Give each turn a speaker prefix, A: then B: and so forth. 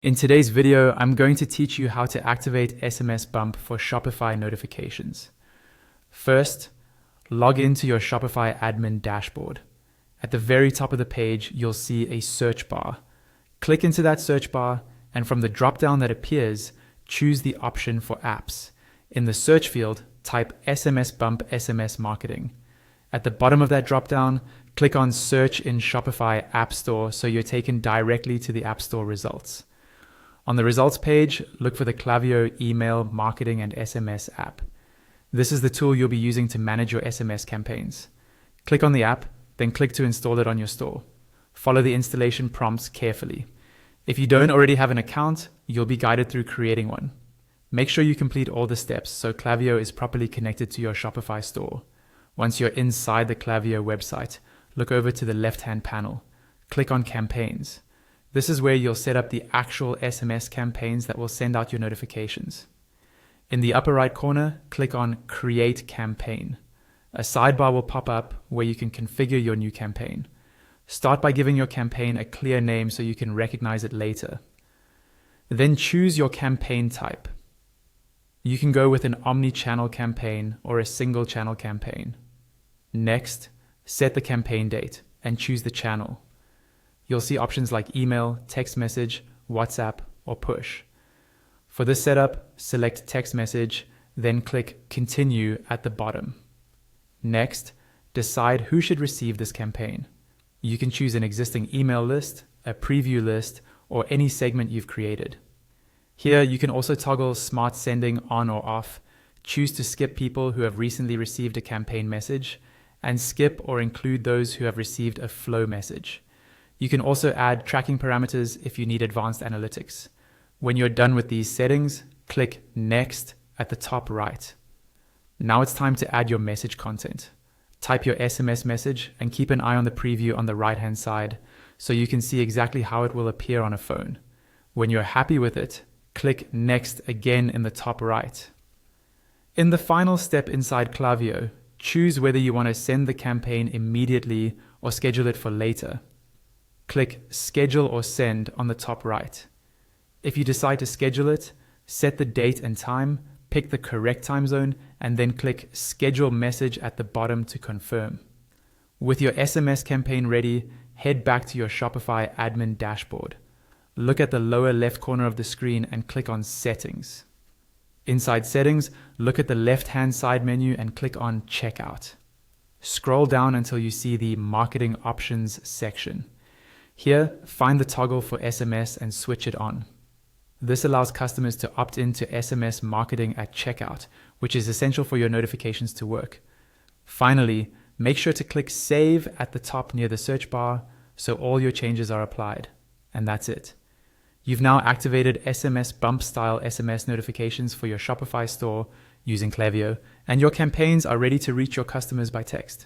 A: In today's video, I'm going to teach you how to activate SMSBump for Shopify notifications. First, log into your Shopify admin dashboard. At the very top of the page, you'll see a search bar. Click into that search bar, and from the drop-down that appears, choose the option for apps. In the search field, type SMSBump SMS Marketing. At the bottom of that drop-down, click on Search in Shopify App Store so you're taken directly to the App Store results. On the results page, look for the Klaviyo email, marketing, and SMS app. This is the tool you'll be using to manage your SMS campaigns. Click on the app, then click to install it on your store. Follow the installation prompts carefully. If you don't already have an account, you'll be guided through creating one. Make sure you complete all the steps so Klaviyo is properly connected to your Shopify store. Once you're inside the Klaviyo website, look over to the left-hand panel. Click on Campaigns. This is where you'll set up the actual SMS campaigns that will send out your notifications. In the upper right corner, click on Create Campaign. A sidebar will pop up where you can configure your new campaign. Start by giving your campaign a clear name so you can recognize it later. Then choose your campaign type. You can go with an omni-channel campaign or a single channel campaign. Next, set the campaign date and choose the channel. You'll see options like email, text message, WhatsApp, or push. For this setup, select text message, then click Continue at the bottom. Next, decide who should receive this campaign. You can choose an existing email list, a preview list, or any segment you've created. Here, you can also toggle smart sending on or off, choose to skip people who have recently received a campaign message, and skip or include those who have received a flow message. You can also add tracking parameters if you need advanced analytics. When you're done with these settings, click Next at the top right. Now it's time to add your message content. Type your SMS message and keep an eye on the preview on the right-hand side so you can see exactly how it will appear on a phone. When you're happy with it, click Next again in the top right. In the final step inside Klaviyo, choose whether you want to send the campaign immediately or schedule it for later. Click Schedule or Send on the top right. If you decide to schedule it, set the date and time, pick the correct time zone, and then click Schedule Message at the bottom to confirm. With your SMS campaign ready, head back to your Shopify admin dashboard. Look at the lower left corner of the screen and click on Settings. Inside Settings, look at the left-hand side menu and click on Checkout. Scroll down until you see the Marketing Options section. Here, find the toggle for SMS and switch it on. This allows customers to opt into SMS marketing at checkout, which is essential for your notifications to work. Finally, make sure to click Save at the top near the search bar so all your changes are applied. And that's it. You've now activated SMSBump style SMS notifications for your Shopify store using Klaviyo, and your campaigns are ready to reach your customers by text.